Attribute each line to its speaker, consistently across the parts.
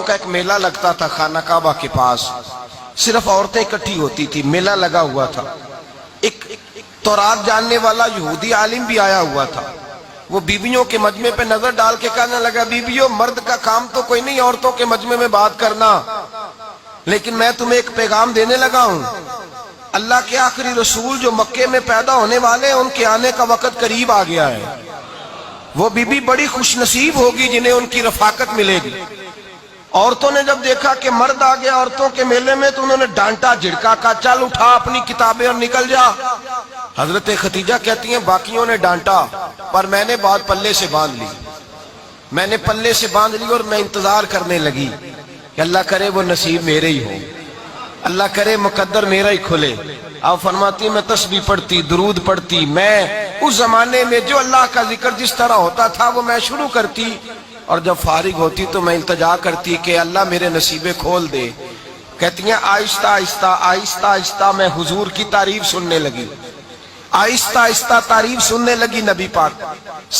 Speaker 1: کا ایک میلہ لگتا تھا خانہ کعبہ کے پاس، صرف عورتیں اکٹھی ہوتی تھی، میلہ لگا ہوا تھا۔ ایک تورات جاننے والا یہودی عالم بھی آیا ہوا تھا۔ وہ بیویوں کے مجمع پہ نظر ڈال کے کہنے لگا، بیویوں، مرد کا کام تو کوئی نہیں عورتوں کے مجمع میں بات کرنا، لیکن میں تمہیں ایک پیغام دینے لگا ہوں۔ اللہ کے آخری رسول جو مکے میں پیدا ہونے والے ہیں، ان کے آنے کا وقت قریب آ گیا ہے۔ وہ بیوی بڑی خوش نصیب ہوگی جنہیں ان کی رفاقت ملے گی۔ عورتوں نے جب دیکھا کہ مرد آ گیا عورتوں کے میلے میں تو انہوں نے ڈانٹا، جھڑکا، کہا چل اٹھا اپنی کتابیں اور نکل جا۔ حضرت خدیجہ کہتی ہیں باقیوں نے ڈانٹا پر میں نے بات پلے سے باندھ لی، میں نے پلے سے باندھ لی اور میں انتظار کرنے لگی کہ اللہ کرے وہ نصیب میرے ہی ہو، اللہ کرے مقدر میرا ہی کھلے۔ آپ فرماتی میں تسبیح پڑھتی، درود پڑھتی، میں اس زمانے میں جو اللہ کا ذکر جس طرح ہوتا تھا وہ میں شروع کرتی، اور جب فارغ ہوتی تو میں التجا کرتی کہ اللہ میرے نصیبے کھول دے۔ کہتی ہیں آہستہ آہستہ آہستہ آہستہ میں حضور کی تعریف سننے لگی، آہستہ آہستہ تعریف سننے لگی۔ نبی پاک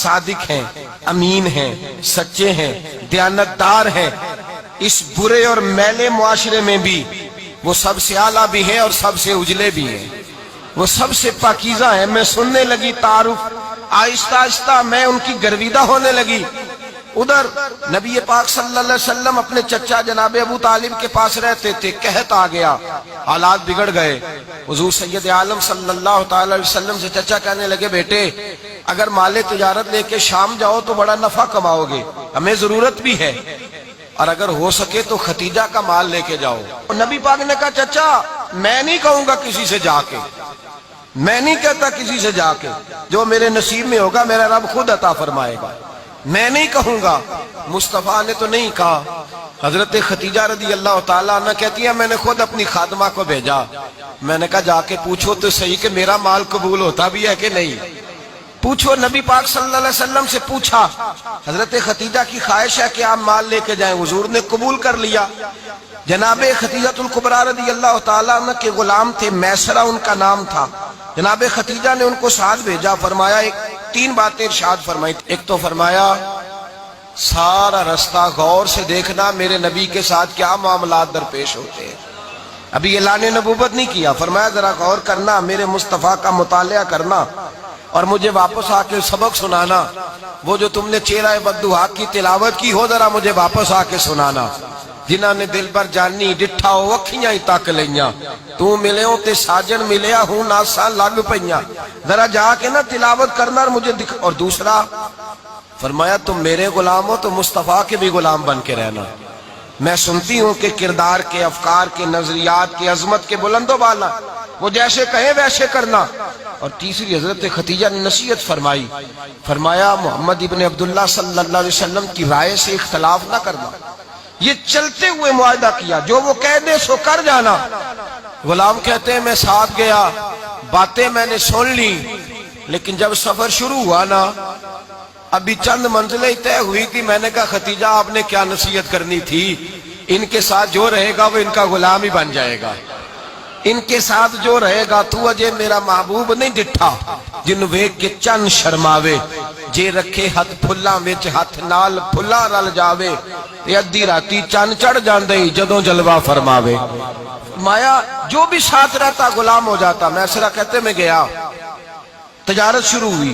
Speaker 1: صادق ہیں، امین ہیں، سچے ہیں، دیانتدار ہیں، اس برے اور میلے معاشرے میں بھی وہ سب سے اعلیٰ بھی ہیں اور سب سے اجلے بھی ہیں، وہ سب سے پاکیزہ ہیں۔ میں سننے لگی تعارف، آہستہ آہستہ میں ان کی گرویدہ ہونے لگی۔ ادھر نبی پاک صلی اللہ علیہ وسلم اپنے چچا جناب ابو طالب کے پاس رہتے تھے، قحط آ گیا، حالات بگڑ گئے۔ حضور سید عالم صلی اللہ تعالی علیہ وسلم سے چچا کہنے لگے، بیٹے اگر مال تجارت لے کے شام جاؤ تو بڑا نفع کماؤ گے، ہمیں ضرورت بھی ہے، اور اگر ہو سکے تو ختیجہ کا مال لے کے جاؤ۔ نبی پاک نے کہا چچا میں نہیں کہوں گا کسی سے جا کے، میں نہیں کہتا کسی سے جا کے، جو میرے نصیب میں ہوگا میرا رب خود عطا فرمائے گا، میں نہیں کہوں گا۔ مصطفیٰ نے تو نہیں کہا۔ حضرت خدیجہ رضی اللہ تعالیٰ عنہ کہتی ہیں میں نے خود اپنی خادمہ کو بھیجا، میں نے کہا جا کے پوچھو تو صحیح کہ میرا مال قبول ہوتا بھی ہے کہ نہیں، پوچھو۔ نبی پاک صلی اللہ علیہ وسلم سے پوچھا۔ حضرت خدیجہ کی خواہش ہے کہ آپ مال لے کے جائیں، حضور نے قبول کر لیا۔ جناب خدیجہ الکبریٰ رضی اللہ تعالیٰ عنہ کے غلام تھے، میسرہ ان کا نام تھا۔ جناب خدیجہ نے ان کو ساتھ بھیجا، فرمایا تین باتیں ارشاد فرمائی۔ ایک تو فرمایا سارا رستہ غور سے دیکھنا میرے نبی کے ساتھ کیا معاملات درپیش ہوتے ہیں، ابھی اعلان نبوت نہیں کیا، فرمایا ذرا غور کرنا، میرے مصطفیٰ کا مطالعہ کرنا اور مجھے واپس آ کے سبق سنانا، وہ جو تم نے چہرہ بددعا کی تلاوت کی ہو ذرا مجھے واپس آ کے سنانا۔ جنہاں نے دل بر جانی ڈٹھا ہو اکھیاں ہی تک لیاں، تو ملے ہوں تے ساجن ملیا ہوں ناساں لگ پئیاں، ذرا جا کے نا تلاوت کرنا اور مجھے دکھ۔ اور دوسرا فرمایا تم میرے غلام ہو تو مصطفیٰ کے بھی غلام بن کے رہنا، میں سنتی ہوں کہ کردار کے، افکار کے، نظریات کے، عظمت کے بلند و بالا، وہ جیسے کہیں ویسے کرنا۔ اور تیسری حضرت خدیجہ نے نصیحت فرمائی، فرمایا محمد ابن عبداللہ صلی اللہ علیہ وسلم کی رائے سے اختلاف نہ کرنا، یہ چلتے ہوئے معاہدہ کیا، جو وہ کہہ دے سو کر جانا۔ غلام کہتے ہیں میں ساتھ گیا، باتیں میں نے سن لی، لیکن جب سفر شروع ہوا نا ابھی چند منزلیں طے ہوئی تھی، میں نے کہا خدیجہ آپ نے کیا نصیحت کرنی تھی، ان کے ساتھ جو رہے گا وہ ان کا غلام ہی بن جائے گا، ان کے ساتھ جو رہے گا تو اجے میرا محبوب نہیں ڈٹھا جن ویکھ کے چن شرماوے، جے رکھے ہاتھ پھلاں وچ ہاتھ نال پھلا رل جاوے، تے ادھی راتی چن چڑھ جاندے جدوں جلوہ فرماوے۔ مایا جو بھی ساتھ رہتا غلام ہو جاتا۔ میسرہ کہتے میں گیا، تجارت شروع ہوئی۔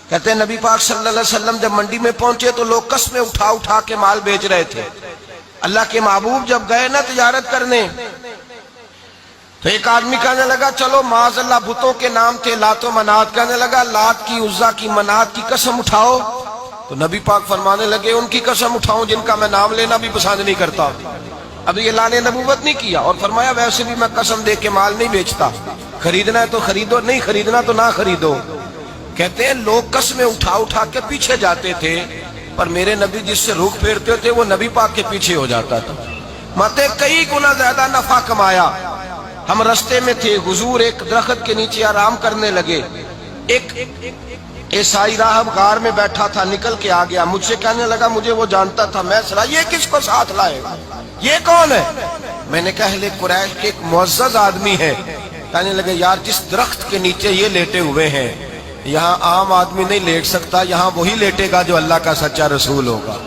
Speaker 1: کہتے ہیں نبی پاک صلی اللہ علیہ وسلم جب منڈی میں پہنچے تو لوگ قسمیں اٹھا اٹھا کے مال بیچ رہے تھے۔ اللہ کے محبوب جب گئے نا تجارت کرنے تو ایک آدمی کہنے لگا چلو معاذ اللہ بتوں کے نام تھے لات و منات، کہنے لگا لات کی، عزا کی، منات کی قسم اٹھاؤ، تو نبی پاک فرمانے لگے ان کی قسم اٹھاؤں جن کا میں نام لینا بھی پسند نہیں کرتا، ابھی اعلان نبوت نہیں کیا، اور فرمایا ویسے بھی میں قسم دے کے مال نہیں بیچتا، خریدنا ہے تو خریدو، نہیں خریدنا تو نہ خریدو۔ کہتے ہیں لوگ قسمیں اٹھا اٹھا کے پیچھے جاتے تھے، پر میرے نبی جس سے رخ پھیرتے تھے وہ نبی پاک کے پیچھے ہو جاتا تھا۔ ماتے کئی گنا زیادہ نفع کمایا۔ ہم رستے میں تھے، حضور ایک درخت کے نیچے آرام کرنے لگے، ایک عیسائی راہب غار میں بیٹھا تھا، نکل کے آ گیا، مجھ سے کہنے لگا مجھے وہ جانتا تھا، میں سنا یہ کس کو ساتھ لائے گا، یہ کون ہے؟ میں نے کہا اہل قریش کے ایک معزز آدمی ہے۔ کہنے لگے یار جس درخت کے نیچے یہ لیٹے ہوئے ہیں یہاں عام آدمی نہیں لیٹ سکتا، یہاں وہی لیٹے گا جو اللہ کا سچا رسول ہوگا۔